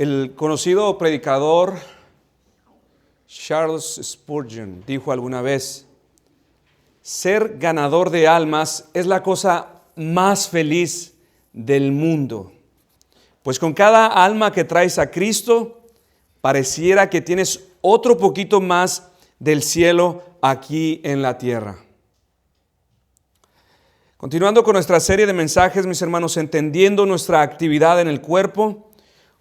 El conocido predicador Charles Spurgeon dijo alguna vez: ser ganador de almas es la cosa más feliz del mundo, pues con cada alma que traes a Cristo, pareciera que tienes otro poquito más del cielo aquí en la tierra. Continuando con nuestra serie de mensajes, mis hermanos, entendiendo nuestra actividad en el cuerpo,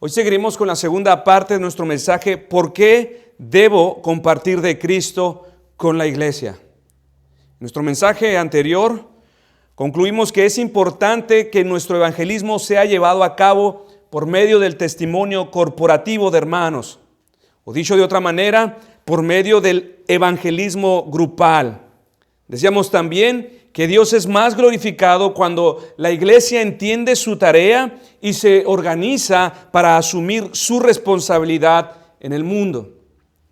hoy seguiremos con la segunda parte de nuestro mensaje: ¿por qué debo compartir de Cristo con la iglesia? En nuestro mensaje anterior concluimos que es importante que nuestro evangelismo sea llevado a cabo por medio del testimonio corporativo de hermanos, o dicho de otra manera, por medio del evangelismo grupal. Decíamos también que Dios es más glorificado cuando la iglesia entiende su tarea y se organiza para asumir su responsabilidad en el mundo.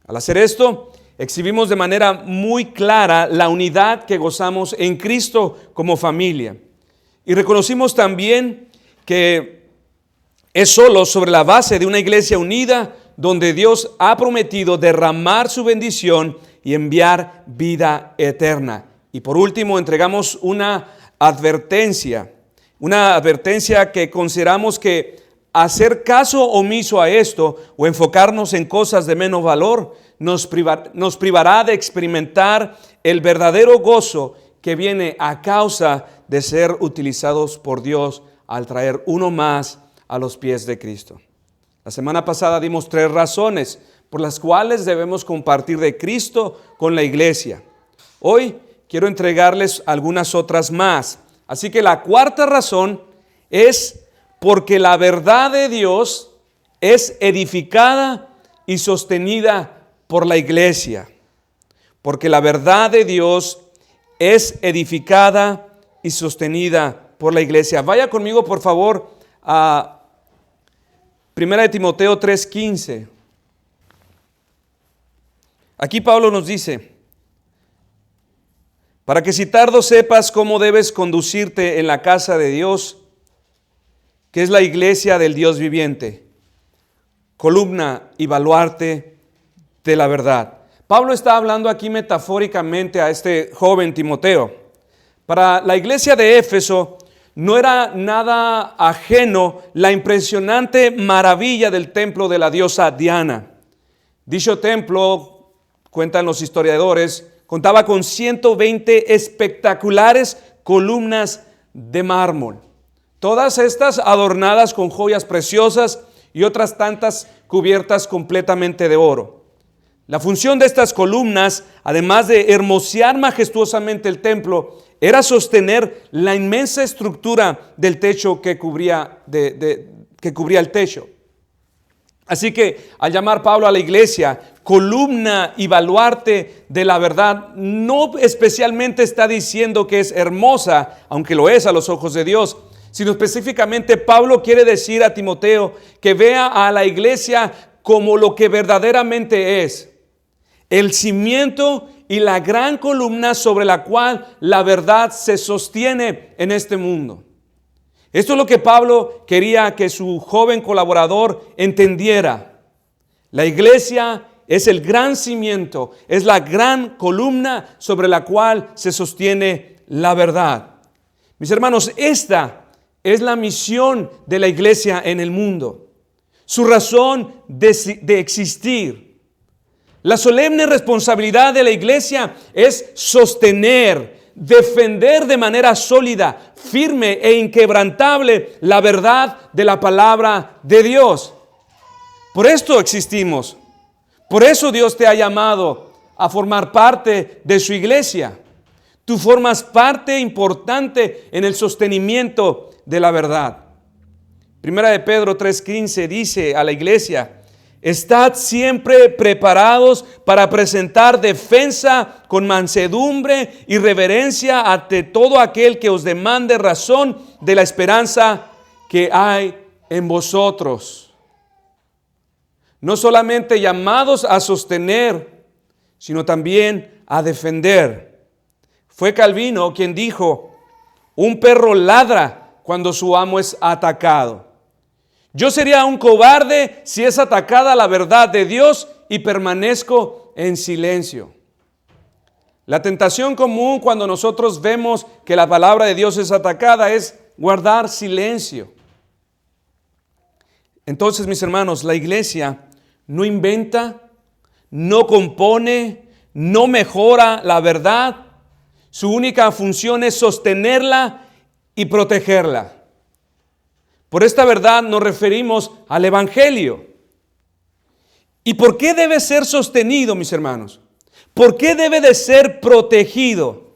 Al hacer esto, exhibimos de manera muy clara la unidad que gozamos en Cristo como familia. Y reconocimos también que es solo sobre la base de una iglesia unida donde Dios ha prometido derramar su bendición y enviar vida eterna. Y por último, entregamos una advertencia que consideramos que hacer caso omiso a esto o enfocarnos en cosas de menos valor nos privará de experimentar el verdadero gozo que viene a causa de ser utilizados por Dios al traer uno más a los pies de Cristo. La semana pasada dimos 3 razones por las cuales debemos compartir de Cristo con la iglesia. Hoy quiero entregarles algunas otras más. Así que la cuarta razón es porque la verdad de Dios es edificada y sostenida por la iglesia. Porque la verdad de Dios es edificada y sostenida por la iglesia. Vaya conmigo, por favor, a 1 Timoteo 3:15. Aquí Pablo nos dice: para que si tardo sepas cómo debes conducirte en la casa de Dios, que es la iglesia del Dios viviente, columna y baluarte de la verdad. Pablo está hablando aquí metafóricamente a este joven Timoteo. Para la iglesia de Éfeso no era nada ajeno la impresionante maravilla del templo de la diosa Diana. Dicho templo, cuentan los historiadores, contaba con 120 espectaculares columnas de mármol. Todas estas adornadas con joyas preciosas y otras tantas cubiertas completamente de oro. La función de estas columnas, además de hermosear majestuosamente el templo, era sostener la inmensa estructura del techo que cubría el techo. Así que al llamar Pablo a la iglesia columna y baluarte de la verdad, no especialmente está diciendo que es hermosa, aunque lo es a los ojos de Dios, sino específicamente Pablo quiere decir a Timoteo que vea a la iglesia como lo que verdaderamente es: el cimiento y la gran columna sobre la cual la verdad se sostiene en este mundo. Esto es lo que Pablo quería que su joven colaborador entendiera. La iglesia es el gran cimiento, es la gran columna sobre la cual se sostiene la verdad. Mis hermanos, esta es la misión de la iglesia en el mundo, su razón de existir. La solemne responsabilidad de la iglesia es sostener, defender de manera sólida, firme e inquebrantable la verdad de la palabra de Dios. Por esto existimos. Por eso Dios te ha llamado a formar parte de su iglesia. Tú formas parte importante en el sostenimiento de la verdad. Primera de Pedro 3:15 dice a la iglesia: estad siempre preparados para presentar defensa con mansedumbre y reverencia ante todo aquel que os demande razón de la esperanza que hay en vosotros. No solamente llamados a sostener, sino también a defender. Fue Calvino quien dijo: un perro ladra cuando su amo es atacado. Yo sería un cobarde si es atacada la verdad de Dios y permanezco en silencio. La tentación común cuando nosotros vemos que la palabra de Dios es atacada es guardar silencio. Entonces, mis hermanos, la iglesia no inventa, no compone, no mejora la verdad. Su única función es sostenerla y protegerla. Por esta verdad nos referimos al Evangelio. ¿Y por qué debe ser sostenido, mis hermanos? ¿Por qué debe de ser protegido?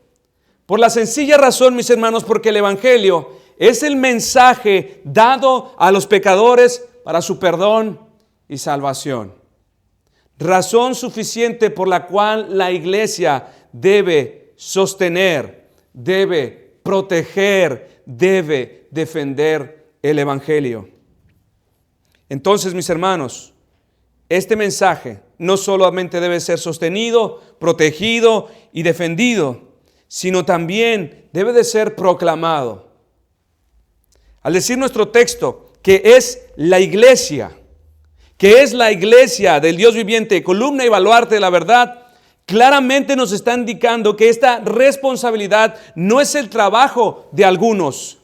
Por la sencilla razón, mis hermanos, porque el Evangelio es el mensaje dado a los pecadores para su perdón y salvación. Razón suficiente por la cual la iglesia debe sostener, debe proteger, debe defender el Evangelio. Entonces, mis hermanos, este mensaje no solamente debe ser sostenido, protegido y defendido, sino también debe de ser proclamado. Al decir nuestro texto que es la iglesia del Dios viviente, columna y baluarte de la verdad, claramente nos está indicando que esta responsabilidad no es el trabajo de algunos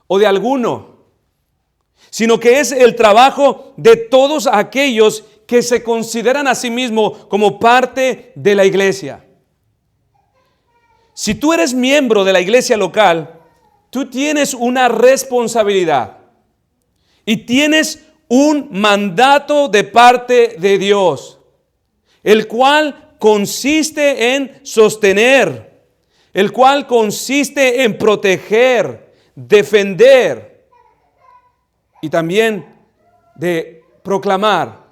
o de alguno, sino que es el trabajo de todos aquellos que se consideran a sí mismos como parte de la iglesia. Si tú eres miembro de la iglesia local, tú tienes una responsabilidad y tienes un mandato de parte de Dios, el cual consiste en sostener, el cual consiste en proteger, defender y también de proclamar,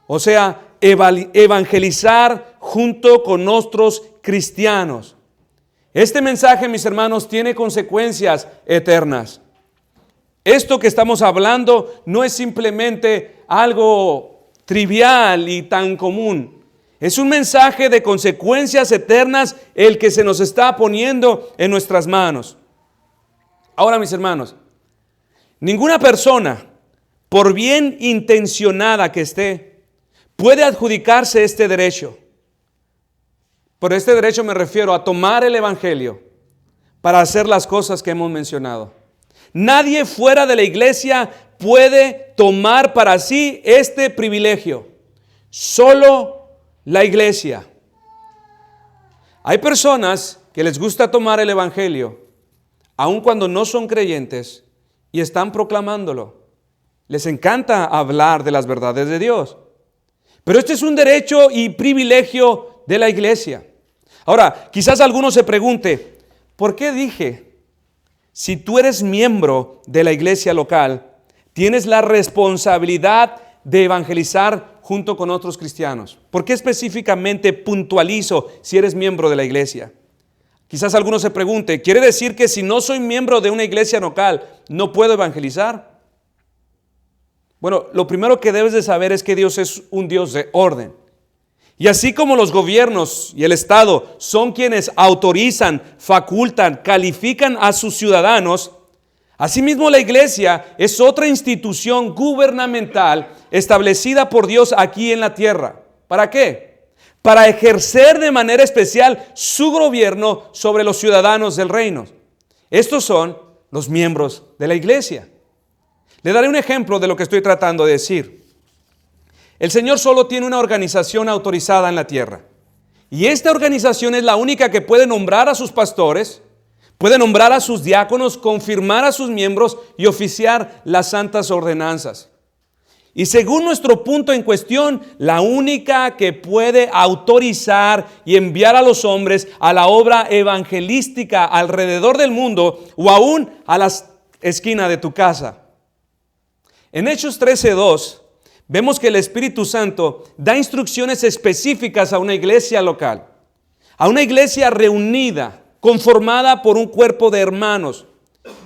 o sea, evangelizar junto con otros cristianos. Este mensaje, mis hermanos, tiene consecuencias eternas. Esto que estamos hablando no es simplemente algo trivial y tan común. Es un mensaje de consecuencias eternas el que se nos está poniendo en nuestras manos. Ahora, mis hermanos, ninguna persona, por bien intencionada que esté, puede adjudicarse este derecho. Por este derecho me refiero a tomar el Evangelio para hacer las cosas que hemos mencionado. Nadie fuera de la iglesia puede tomar para sí este privilegio. Solo la iglesia. Hay personas que les gusta tomar el Evangelio, aun cuando no son creyentes, y están proclamándolo. Les encanta hablar de las verdades de Dios. Pero este es un derecho y privilegio de la iglesia. Ahora, quizás alguno se pregunte, ¿por qué dije? Si tú eres miembro de la iglesia local, tienes la responsabilidad de evangelizar junto con otros cristianos. ¿Por qué específicamente puntualizo si eres miembro de la iglesia? Quizás alguno se pregunte, ¿quiere decir que si no soy miembro de una iglesia local, no puedo evangelizar? Bueno, lo primero que debes de saber es que Dios es un Dios de orden. Y así como los gobiernos y el Estado son quienes autorizan, facultan, califican a sus ciudadanos, asimismo la iglesia es otra institución gubernamental establecida por Dios aquí en la tierra. ¿Para qué? Para ejercer de manera especial su gobierno sobre los ciudadanos del reino. Estos son los miembros de la iglesia. Le daré un ejemplo de lo que estoy tratando de decir. El Señor solo tiene una organización autorizada en la tierra. Y esta organización es la única que puede nombrar a sus pastores, puede nombrar a sus diáconos, confirmar a sus miembros y oficiar las santas ordenanzas. Y según nuestro punto en cuestión, la única que puede autorizar y enviar a los hombres a la obra evangelística alrededor del mundo o aún a la esquina de tu casa. En Hechos 13:2 vemos que el Espíritu Santo da instrucciones específicas a una iglesia local, a una iglesia reunida, conformada por un cuerpo de hermanos,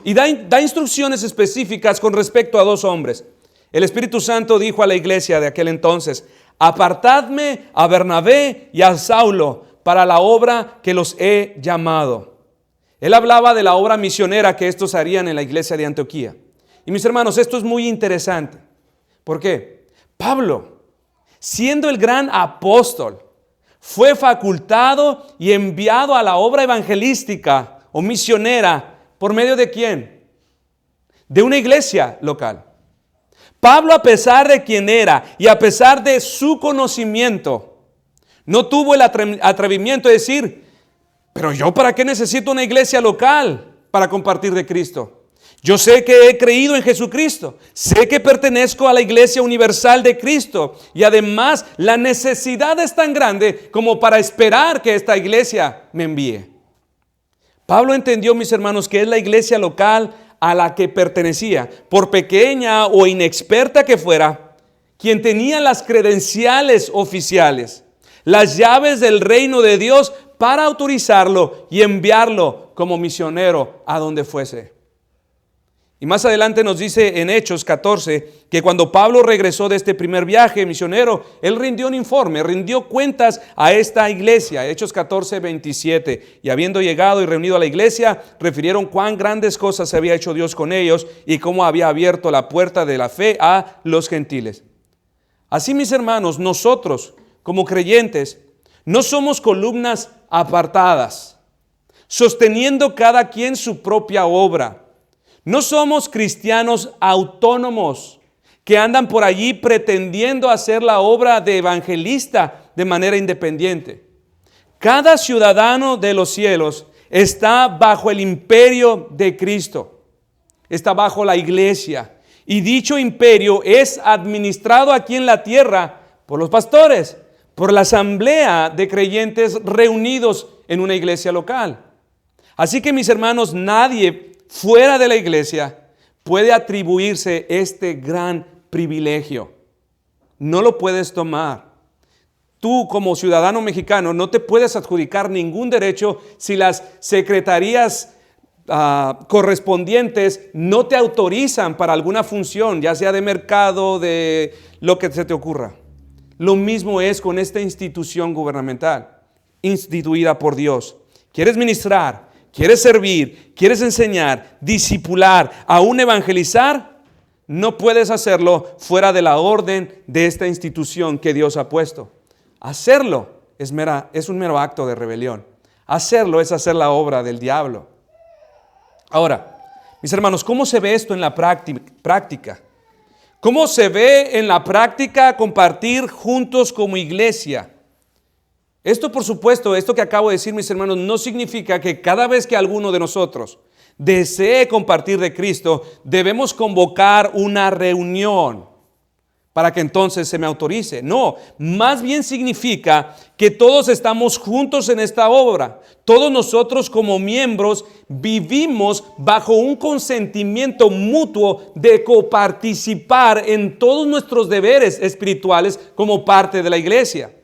y da instrucciones específicas con respecto a 2 hombres. El Espíritu Santo dijo a la iglesia de aquel entonces: apartadme a Bernabé y a Saulo para la obra que los he llamado. Él hablaba de la obra misionera que estos harían en la iglesia de Antioquía. Y mis hermanos, esto es muy interesante. ¿Por qué? Pablo, siendo el gran apóstol, fue facultado y enviado a la obra evangelística o misionera. ¿Por medio de quién? De una iglesia local. Pablo, a pesar de quién era y a pesar de su conocimiento, no tuvo el atrevimiento de decir: pero yo, ¿para qué necesito una iglesia local para compartir de Cristo? Yo sé que he creído en Jesucristo, sé que pertenezco a la iglesia universal de Cristo, y además la necesidad es tan grande como para esperar que esta iglesia me envíe. Pablo entendió, mis hermanos, que es la iglesia local a la que pertenecía, por pequeña o inexperta que fuera, quien tenía las credenciales oficiales, las llaves del reino de Dios para autorizarlo y enviarlo como misionero a donde fuese. Y más adelante nos dice en Hechos 14 que cuando Pablo regresó de este primer viaje misionero, él rindió un informe, rindió cuentas a esta iglesia. Hechos 14, 27. Y habiendo llegado y reunido a la iglesia, refirieron cuán grandes cosas había hecho Dios con ellos y cómo había abierto la puerta de la fe a los gentiles. Así, mis hermanos, nosotros como creyentes no somos columnas apartadas, sosteniendo cada quien su propia obra. No somos cristianos autónomos que andan por allí pretendiendo hacer la obra de evangelista de manera independiente. Cada ciudadano de los cielos está bajo el imperio de Cristo, está bajo la iglesia, y dicho imperio es administrado aquí en la tierra por los pastores, por la asamblea de creyentes reunidos en una iglesia local. Así que, mis hermanos, nadie fuera de la iglesia puede atribuirse este gran privilegio. No lo puedes tomar. Tú, como ciudadano mexicano, no te puedes adjudicar ningún derecho si las secretarías correspondientes no te autorizan para alguna función, ya sea de mercado, de lo que se te ocurra. Lo mismo es con esta institución gubernamental, instituida por Dios. ¿Quieres ministrar? ¿Quieres servir? ¿Quieres enseñar? ¿Discipular? ¿Aún evangelizar? No puedes hacerlo fuera de la orden de esta institución que Dios ha puesto. Hacerlo es un mero acto de rebelión. Hacerlo es hacer la obra del diablo. Ahora, mis hermanos, ¿cómo se ve esto en la práctica? ¿Cómo se ve en la práctica compartir juntos como iglesia? Esto, por supuesto, esto que acabo de decir, mis hermanos, no significa que cada vez que alguno de nosotros desee compartir de Cristo, debemos convocar una reunión para que entonces se me autorice. No, más bien significa que todos estamos juntos en esta obra. Todos nosotros como miembros vivimos bajo un consentimiento mutuo de coparticipar en todos nuestros deberes espirituales como parte de la iglesia.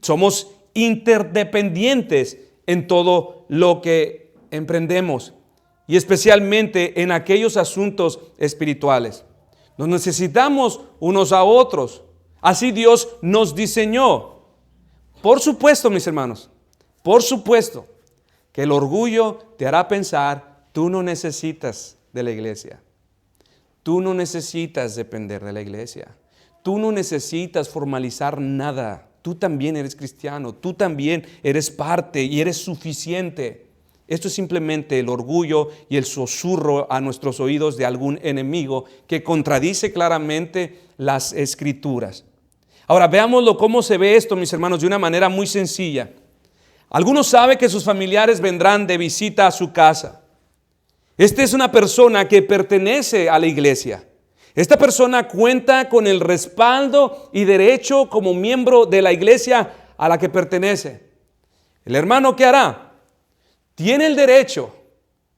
Somos interdependientes en todo lo que emprendemos y especialmente en aquellos asuntos espirituales. Nos necesitamos unos a otros. Así Dios nos diseñó. Por supuesto, mis hermanos, por supuesto que el orgullo te hará pensar: tú no necesitas de la iglesia. Tú no necesitas depender de la iglesia. Tú no necesitas formalizar nada. Tú también eres cristiano, tú también eres parte y eres suficiente. Esto es simplemente el orgullo y el susurro a nuestros oídos de algún enemigo que contradice claramente las Escrituras. Ahora, veámoslo cómo se ve esto, mis hermanos, de una manera muy sencilla. Algunos saben que sus familiares vendrán de visita a su casa. Esta es una persona que pertenece a la iglesia. Esta persona cuenta con el respaldo y derecho como miembro de la iglesia a la que pertenece. El hermano, ¿qué hará? Tiene el derecho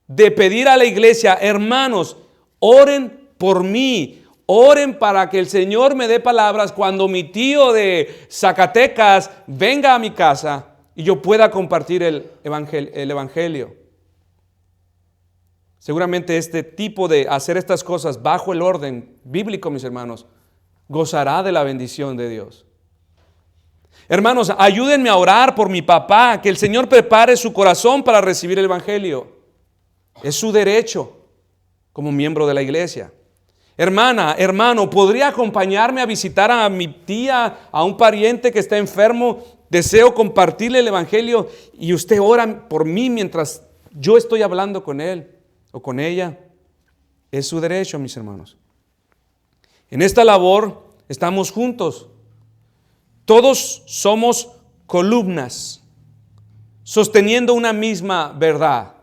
de pedir a la iglesia: hermanos, oren por mí, oren para que el Señor me dé palabras cuando mi tío de Zacatecas venga a mi casa y yo pueda compartir el evangelio. Seguramente este tipo de hacer estas cosas bajo el orden bíblico, mis hermanos, gozará de la bendición de Dios. Hermanos, ayúdenme a orar por mi papá, que el Señor prepare su corazón para recibir el evangelio. Es su derecho como miembro de la iglesia. Hermana, hermano, ¿podría acompañarme a visitar a mi tía, a un pariente que está enfermo? Deseo compartirle el evangelio y usted ora por mí mientras yo estoy hablando con él o con ella. Es su derecho, mis hermanos. En esta labor estamos juntos. Todos somos columnas, sosteniendo una misma verdad.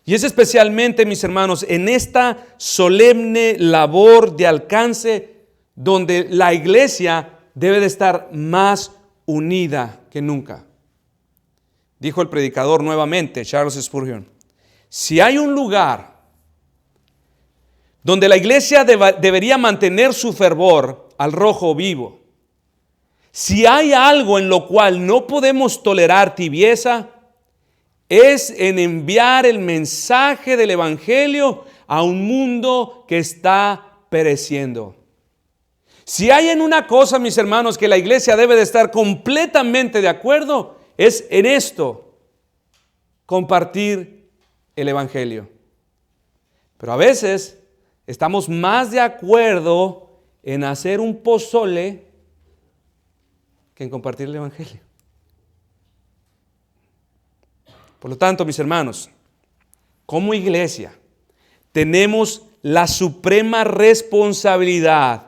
Y es especialmente, mis hermanos, en esta solemne labor de alcance donde la iglesia debe de estar más unida que nunca. Dijo el predicador nuevamente, Charles Spurgeon, si hay un lugar donde la iglesia debería mantener su fervor al rojo vivo, si hay algo en lo cual no podemos tolerar tibieza, es en enviar el mensaje del evangelio a un mundo que está pereciendo. Si hay en una cosa, mis hermanos, que la iglesia debe de estar completamente de acuerdo, es en esto: compartir el evangelio. Pero a veces estamos más de acuerdo en hacer un pozole que en compartir el evangelio. Por lo tanto, mis hermanos, como iglesia tenemos la suprema responsabilidad,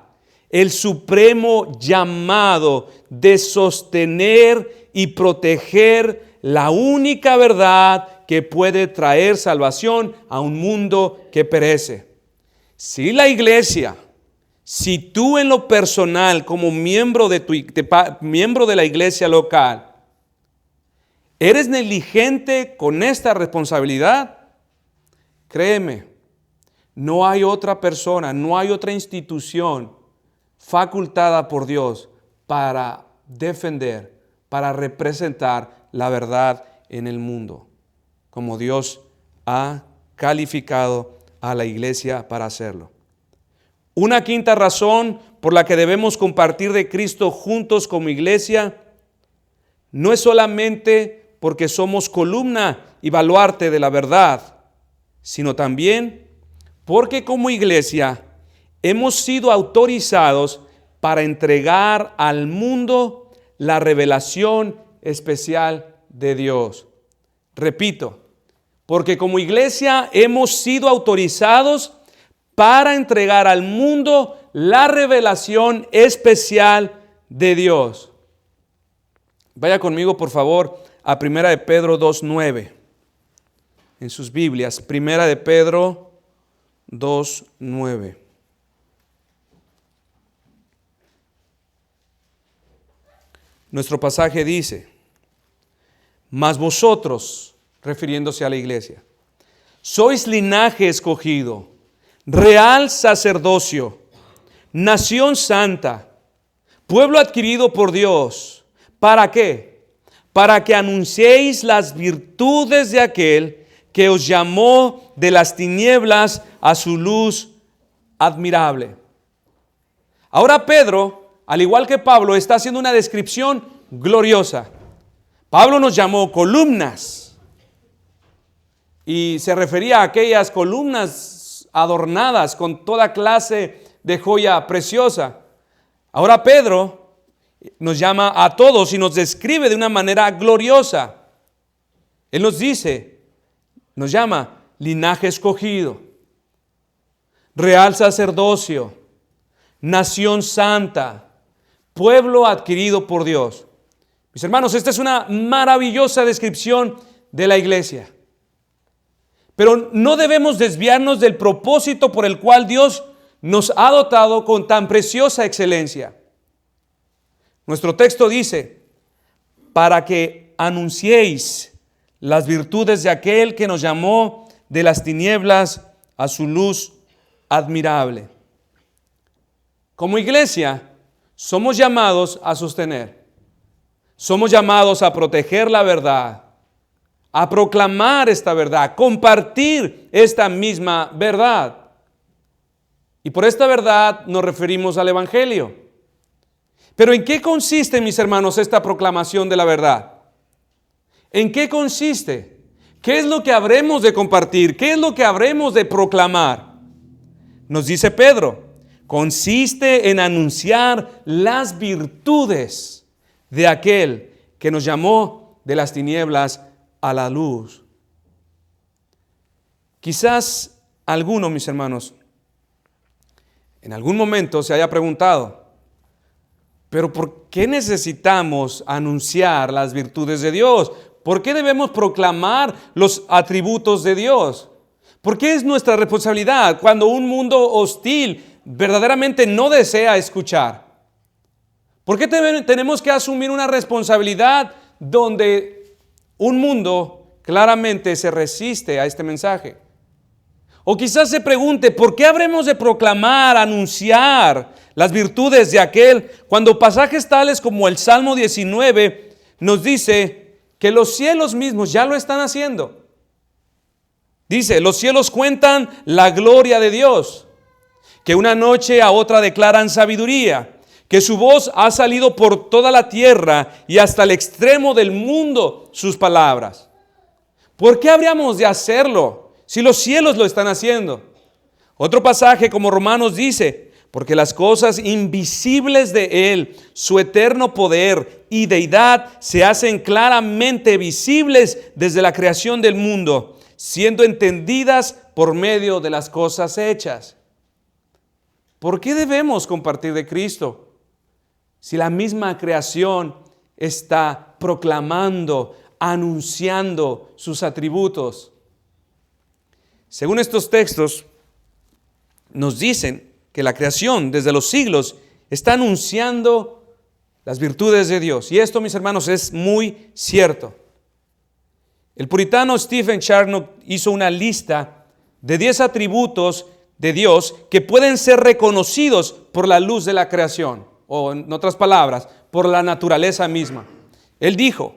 el supremo llamado de sostener y proteger la única verdad que puede traer salvación a un mundo que perece. Si la iglesia, si tú en lo personal como miembro de la iglesia local, ¿eres negligente con esta responsabilidad? Créeme, no hay otra persona, no hay otra institución facultada por Dios para defender, para representar la verdad en el mundo, como Dios ha calificado a la iglesia para hacerlo. Una quinta razón por la que debemos compartir de Cristo juntos como iglesia no es solamente porque somos columna y baluarte de la verdad, sino también porque como iglesia hemos sido autorizados para entregar al mundo la revelación especial de Dios. Repito, porque como iglesia hemos sido autorizados para entregar al mundo la revelación especial de Dios. Vaya conmigo, por favor, a 1 de Pedro 2:9. En sus Biblias, 1 de Pedro 2:9. Nuestro pasaje dice: mas vosotros, refiriéndose a la iglesia, sois linaje escogido, real sacerdocio, nación santa, pueblo adquirido por Dios. ¿Para qué? Para que anunciéis las virtudes de aquel que os llamó de las tinieblas a su luz admirable. Ahora Pedro, al igual que Pablo, está haciendo una descripción gloriosa. Pablo nos llamó columnas y se refería a aquellas columnas adornadas con toda clase de joya preciosa. Ahora Pedro nos llama a todos y nos describe de una manera gloriosa. Él nos dice, nos llama linaje escogido, real sacerdocio, nación santa, pueblo adquirido por Dios. Mis hermanos, esta es una maravillosa descripción de la iglesia. Pero no debemos desviarnos del propósito por el cual Dios nos ha dotado con tan preciosa excelencia. Nuestro texto dice, para que anunciéis las virtudes de aquel que nos llamó de las tinieblas a su luz admirable. Como iglesia, somos llamados a sostener, somos llamados a proteger la verdad, a proclamar esta verdad, a compartir esta misma verdad. Y por esta verdad nos referimos al Evangelio. Pero ¿en qué consiste, mis hermanos, esta proclamación de la verdad? ¿En qué consiste? ¿Qué es lo que habremos de compartir? ¿Qué es lo que habremos de proclamar? Nos dice Pedro, consiste en anunciar las virtudes de aquel que nos llamó de las tinieblas a la luz. Quizás alguno, mis hermanos, en algún momento se haya preguntado, ¿pero por qué necesitamos anunciar las virtudes de Dios? ¿Por qué debemos proclamar los atributos de Dios? ¿Por qué es nuestra responsabilidad cuando un mundo hostil verdaderamente no desea escuchar? ¿Por qué tenemos que asumir una responsabilidad donde un mundo claramente se resiste a este mensaje? O quizás se pregunte, ¿por qué habremos de proclamar, anunciar las virtudes de aquel, cuando pasajes tales como el Salmo 19 nos dice que los cielos mismos ya lo están haciendo? Dice, los cielos cuentan la gloria de Dios, que una noche a otra declaran sabiduría, que su voz ha salido por toda la tierra y hasta el extremo del mundo sus palabras. ¿Por qué habríamos de hacerlo si los cielos lo están haciendo? Otro pasaje como Romanos dice, porque las cosas invisibles de Él, su eterno poder y deidad se hacen claramente visibles desde la creación del mundo, siendo entendidas por medio de las cosas hechas. ¿Por qué debemos compartir de Cristo si la misma creación está proclamando, anunciando sus atributos? Según estos textos, nos dicen que la creación desde los siglos está anunciando las virtudes de Dios. Y esto, mis hermanos, es muy cierto. El puritano Stephen Charnock hizo una lista de 10 atributos de Dios que pueden ser reconocidos por la luz de la creación, o en otras palabras, por la naturaleza misma. Él dijo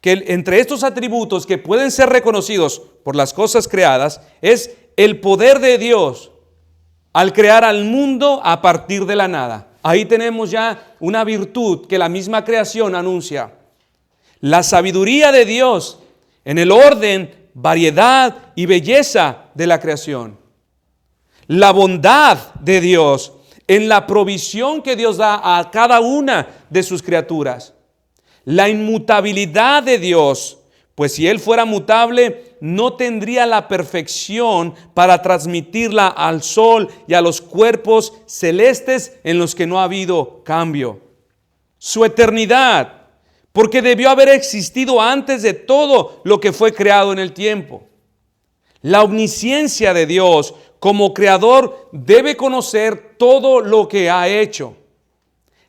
que entre estos atributos que pueden ser reconocidos por las cosas creadas es el poder de Dios al crear al mundo a partir de la nada. Ahí tenemos ya una virtud que la misma creación anuncia. La sabiduría de Dios en el orden, variedad y belleza de la creación. La bondad de Dios en la provisión que Dios da a cada una de sus criaturas. La inmutabilidad de Dios, pues si Él fuera mutable, no tendría la perfección para transmitirla al sol y a los cuerpos celestes en los que no ha habido cambio. Su eternidad, porque debió haber existido antes de todo lo que fue creado en el tiempo. La omnisciencia de Dios como creador debe conocer todo lo que ha hecho.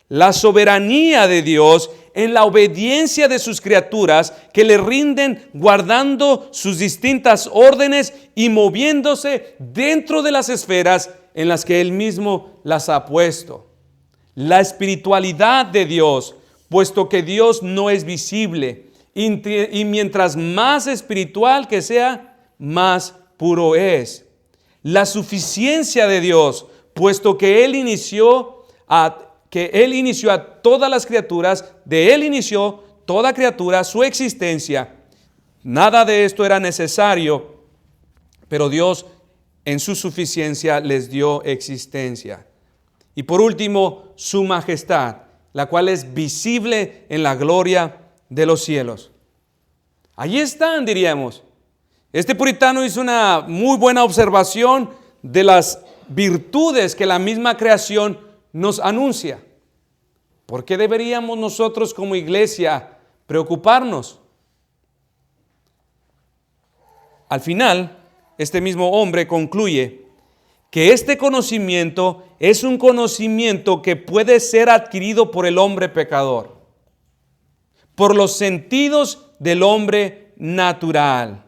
La soberanía de Dios en la obediencia de sus criaturas que le rinden guardando sus distintas órdenes y moviéndose dentro de las esferas en las que Él mismo las ha puesto. La espiritualidad de Dios, puesto que Dios no es visible y mientras más espiritual que sea, más puro es. La suficiencia de Dios, puesto que Él inició a todas las criaturas, de Él inició toda criatura su existencia. Nada de esto era necesario, pero Dios en su suficiencia les dio existencia. Y por último, su majestad, la cual es visible en la gloria de los cielos. Allí están, diríamos. Este puritano hizo una muy buena observación de las virtudes que la misma creación nos anuncia. ¿Por qué deberíamos nosotros como iglesia preocuparnos? Al final, este mismo hombre concluye que este conocimiento es un conocimiento que puede ser adquirido por el hombre pecador, por los sentidos del hombre natural,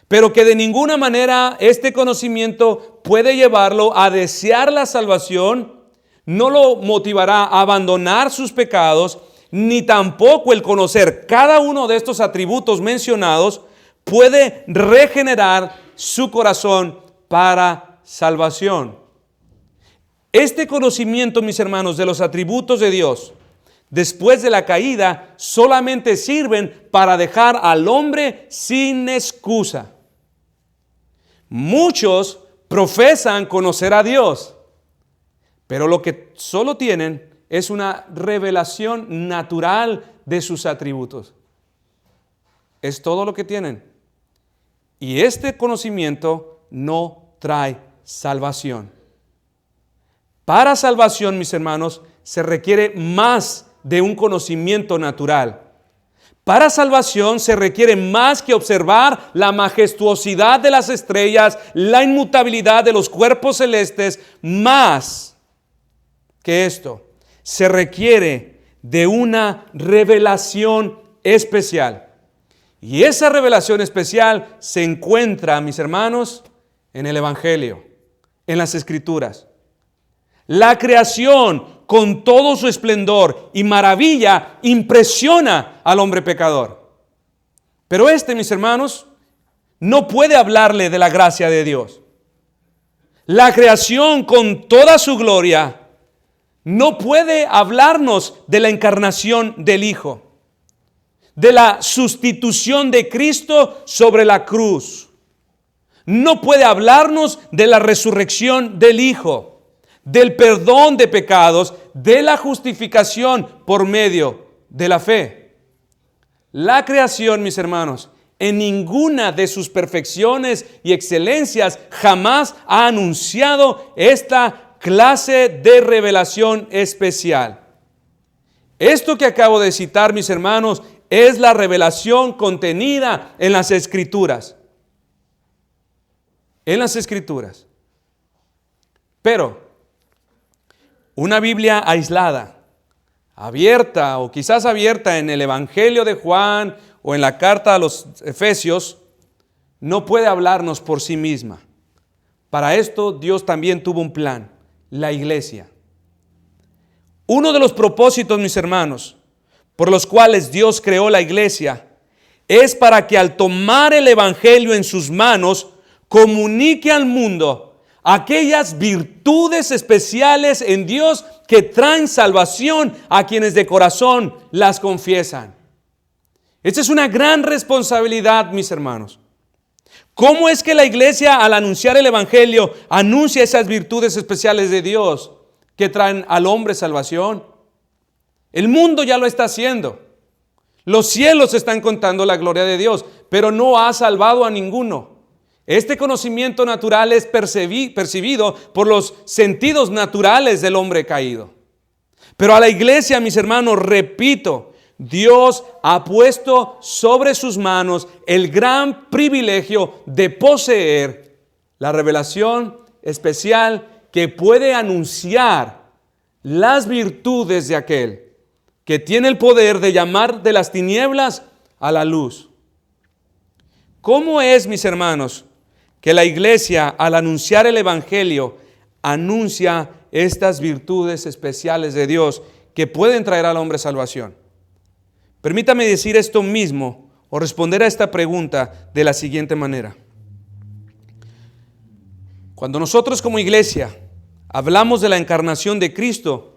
pero que de ninguna manera este conocimiento puede llevarlo a desear la salvación, no lo motivará a abandonar sus pecados, ni tampoco el conocer cada uno de estos atributos mencionados puede regenerar su corazón para salvación. Este conocimiento, mis hermanos, de los atributos de Dios después de la caída, solamente sirven para dejar al hombre sin excusa. Muchos profesan conocer a Dios, pero lo que solo tienen es una revelación natural de sus atributos. Es todo lo que tienen. Y este conocimiento no trae salvación. Para salvación, mis hermanos, se requiere más de un conocimiento natural. Para salvación se requiere más que observar la majestuosidad de las estrellas, la inmutabilidad de los cuerpos celestes. Más que esto, se requiere de una revelación especial. Y esa revelación especial se encuentra, mis hermanos, en el Evangelio, en las Escrituras. La creación, con todo su esplendor y maravilla, impresiona al hombre pecador. Pero mis hermanos, no puede hablarle de la gracia de Dios. La creación, con toda su gloria, no puede hablarnos de la encarnación del Hijo, de la sustitución de Cristo sobre la cruz. No puede hablarnos de la resurrección del Hijo, del perdón de pecados, de la justificación por medio de la fe. La creación, mis hermanos, en ninguna de sus perfecciones y excelencias jamás ha anunciado esta clase de revelación especial. Esto que acabo de citar, mis hermanos, es la revelación contenida en las Escrituras. En las Escrituras. Pero una Biblia aislada, abierta o quizás abierta en el Evangelio de Juan o en la carta a los Efesios, no puede hablarnos por sí misma. Para esto Dios también tuvo un plan, la iglesia. Uno de los propósitos, mis hermanos, por los cuales Dios creó la iglesia, es para que al tomar el Evangelio en sus manos, comunique al mundo aquellas virtudes especiales en Dios que traen salvación a quienes de corazón las confiesan. Esta es una gran responsabilidad, mis hermanos. ¿Cómo es que la iglesia, al anunciar el Evangelio, anuncia esas virtudes especiales de Dios que traen al hombre salvación? El mundo ya lo está haciendo. Los cielos están contando la gloria de Dios, pero no ha salvado a ninguno. Este conocimiento natural es percibido por los sentidos naturales del hombre caído. Pero a la iglesia, mis hermanos, repito, Dios ha puesto sobre sus manos el gran privilegio de poseer la revelación especial que puede anunciar las virtudes de aquel que tiene el poder de llamar de las tinieblas a la luz. ¿Cómo es, mis hermanos, que la iglesia, al anunciar el Evangelio, anuncia estas virtudes especiales de Dios que pueden traer al hombre salvación? Permítame decir esto mismo o responder a esta pregunta de la siguiente manera. Cuando nosotros como iglesia hablamos de la encarnación de Cristo,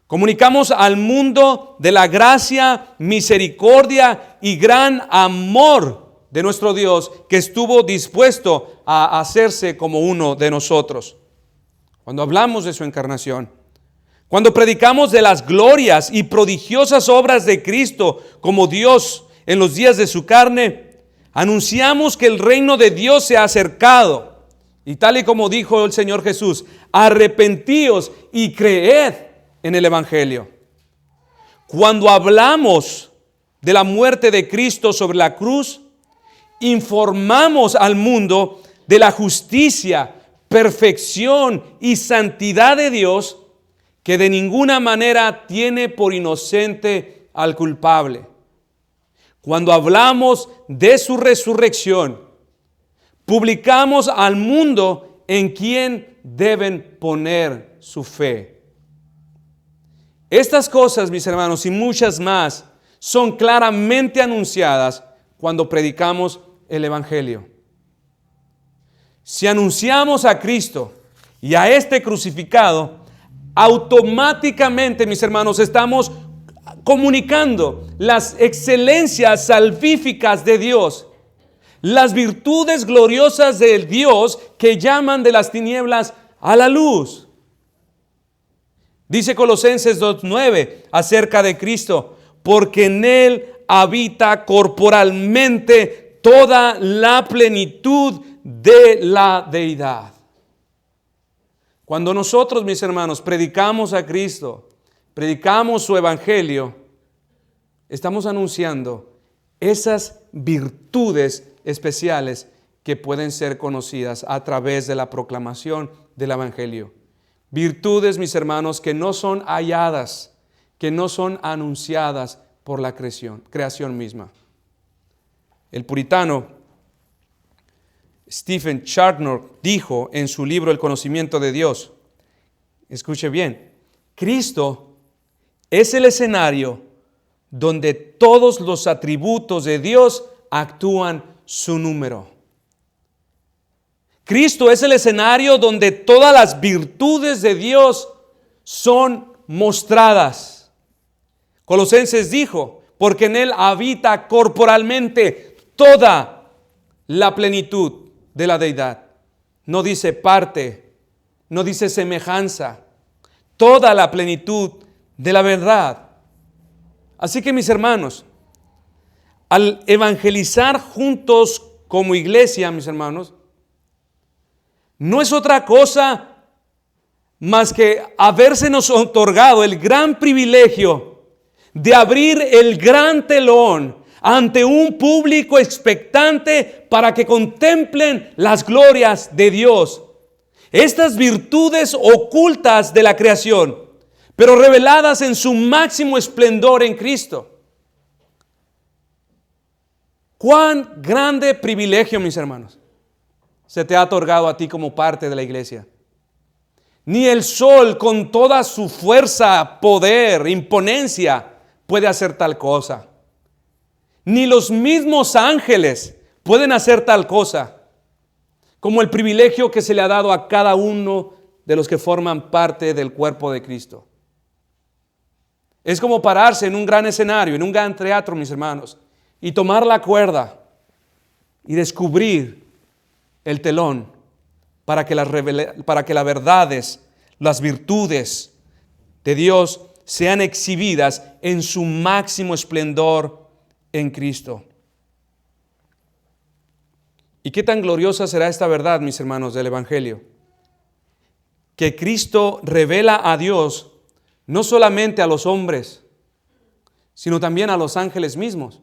comunicamos al mundo de la gracia, misericordia y gran amor de nuestro Dios, que estuvo dispuesto a hacerse como uno de nosotros. Cuando hablamos de su encarnación, cuando predicamos de las glorias y prodigiosas obras de Cristo como Dios en los días de su carne, anunciamos que el reino de Dios se ha acercado. Y tal y como dijo el Señor Jesús, arrepentíos y creed en el Evangelio. Cuando hablamos de la muerte de Cristo sobre la cruz, informamos al mundo de la justicia, perfección y santidad de Dios, que de ninguna manera tiene por inocente al culpable. Cuando hablamos de su resurrección, publicamos al mundo en quien deben poner su fe. Estas cosas, mis hermanos, y muchas más, son claramente anunciadas cuando predicamos el Evangelio. Si anunciamos a Cristo y a este crucificado, automáticamente, mis hermanos, estamos comunicando las excelencias salvíficas de Dios, las virtudes gloriosas del Dios que llaman de las tinieblas a la luz. Dice Colosenses 2:9 acerca de Cristo, porque en Él habita corporalmente toda la plenitud de la deidad. Cuando nosotros, mis hermanos, predicamos a Cristo, predicamos su evangelio, estamos anunciando esas virtudes especiales que pueden ser conocidas a través de la proclamación del evangelio. Virtudes, mis hermanos, que no son halladas, que no son anunciadas por la creación misma. El puritano Stephen Charnock dijo en su libro El conocimiento de Dios, escuche bien, Cristo es el escenario donde todos los atributos de Dios actúan su número. Cristo es el escenario donde todas las virtudes de Dios son mostradas. Colosenses dijo, porque en Él habita corporalmente toda la plenitud de la deidad. No dice parte, no dice semejanza, toda la plenitud de la verdad. Así que, mis hermanos, al evangelizar juntos como iglesia, mis hermanos, no es otra cosa más que habérsenos otorgado el gran privilegio de abrir el gran telón ante un público expectante para que contemplen las glorias de Dios. Estas virtudes ocultas de la creación, pero reveladas en su máximo esplendor en Cristo. Cuán grande privilegio, mis hermanos, se te ha otorgado a ti como parte de la iglesia. Ni el sol con toda su fuerza, poder, imponencia puede hacer tal cosa. Ni los mismos ángeles pueden hacer tal cosa, como el privilegio que se le ha dado a cada uno de los que forman parte del cuerpo de Cristo. Es como pararse en un gran escenario, en un gran teatro, mis hermanos, y tomar la cuerda y descubrir el telón para que las verdades, las virtudes de Dios sean exhibidas en su máximo esplendor en Cristo. ¿Y qué tan gloriosa será esta verdad, mis hermanos, del Evangelio? Que Cristo revela a Dios no solamente a los hombres, sino también a los ángeles mismos.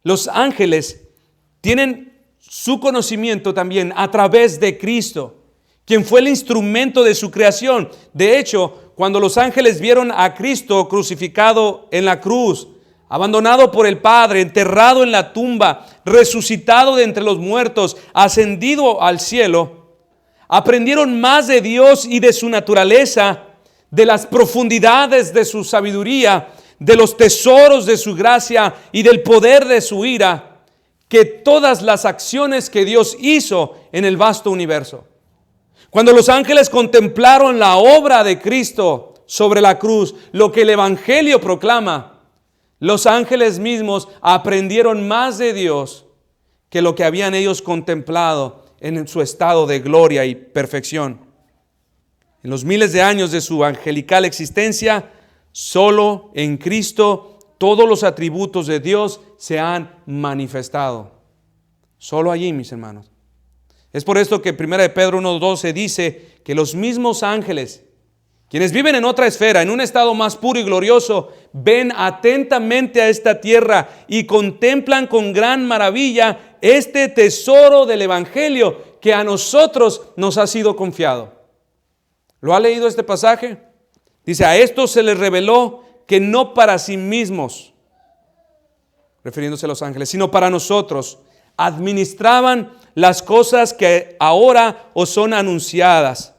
Los ángeles tienen su conocimiento también a través de Cristo, quien fue el instrumento de su creación. De hecho, cuando los ángeles vieron a Cristo crucificado en la cruz, abandonado por el Padre, enterrado en la tumba, resucitado de entre los muertos, ascendido al cielo, aprendieron más de Dios y de su naturaleza, de las profundidades de su sabiduría, de los tesoros de su gracia y del poder de su ira, que todas las acciones que Dios hizo en el vasto universo. Cuando los ángeles contemplaron la obra de Cristo sobre la cruz, lo que el Evangelio proclama, los ángeles mismos aprendieron más de Dios que lo que habían ellos contemplado en su estado de gloria y perfección. En los miles de años de su angelical existencia, solo en Cristo todos los atributos de Dios se han manifestado. Solo allí, mis hermanos. Es por esto que 1 Pedro 1:12 dice que los mismos ángeles, quienes viven en otra esfera, en un estado más puro y glorioso, ven atentamente a esta tierra y contemplan con gran maravilla este tesoro del Evangelio que a nosotros nos ha sido confiado. ¿Lo ha leído este pasaje? Dice, a estos se les reveló que no para sí mismos, refiriéndose a los ángeles, sino para nosotros, administraban las cosas que ahora os son anunciadas,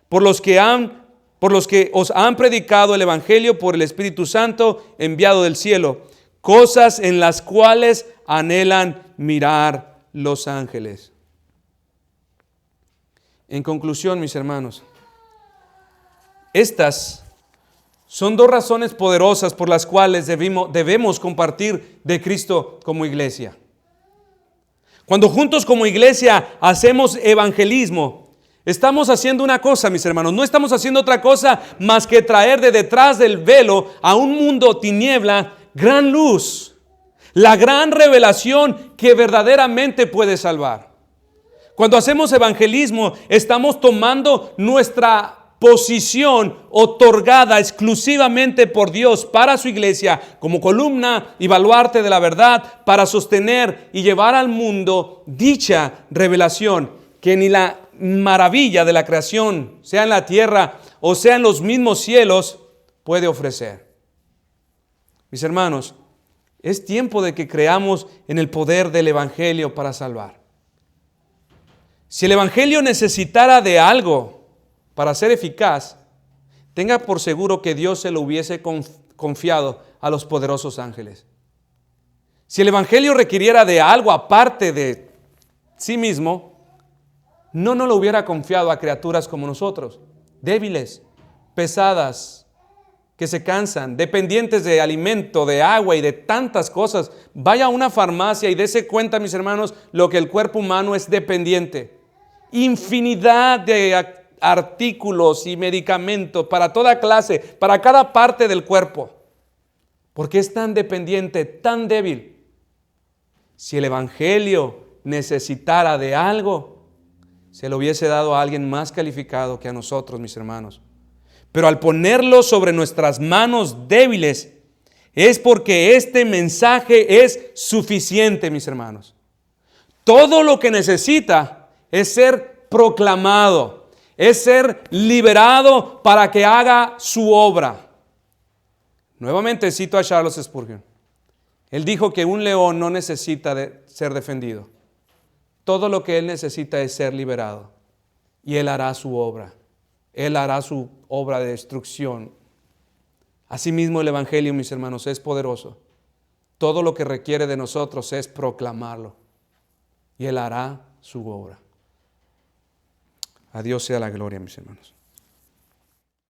por los que os han predicado el Evangelio por el Espíritu Santo enviado del cielo, cosas en las cuales anhelan mirar los ángeles. En conclusión, mis hermanos, estas Son dos razones poderosas por las cuales debemos compartir de Cristo como iglesia. Cuando juntos como iglesia hacemos evangelismo, estamos haciendo una cosa, mis hermanos. No estamos haciendo otra cosa más que traer de detrás del velo a un mundo tiniebla gran luz. La gran revelación que verdaderamente puede salvar. Cuando hacemos evangelismo, estamos tomando nuestra posición otorgada exclusivamente por Dios para su iglesia como columna y baluarte de la verdad para sostener y llevar al mundo dicha revelación que ni la maravilla de la creación, sea en la tierra o sea en los mismos cielos, puede ofrecer. Mis hermanos, es tiempo de que creamos en el poder del evangelio para salvar. Si el evangelio necesitara de algo para ser eficaz, tenga por seguro que Dios se lo hubiese confiado a los poderosos ángeles. Si el evangelio requiriera de algo aparte de sí mismo, no nos lo hubiera confiado a criaturas como nosotros, débiles, pesadas, que se cansan, dependientes de alimento, de agua y de tantas cosas. Vaya a una farmacia y dése cuenta, mis hermanos, lo que el cuerpo humano es dependiente. Infinidad de artículos y medicamentos para toda clase, para cada parte del cuerpo. ¿Por qué es tan dependiente, tan débil? Si el evangelio necesitara de algo, se lo hubiese dado a alguien más calificado que a nosotros, mis hermanos. Pero al ponerlo sobre nuestras manos débiles, es porque este mensaje es suficiente, mis hermanos. Todo lo que necesita es ser proclamado, es ser liberado para que haga su obra. Nuevamente cito a Charles Spurgeon. Él dijo que un león no necesita ser defendido. Todo lo que él necesita es ser liberado. Y él hará su obra. Él hará su obra de destrucción. Asimismo el evangelio, mis hermanos, es poderoso. Todo lo que requiere de nosotros es proclamarlo. Y él hará su obra. A Dios sea la gloria, mis hermanos.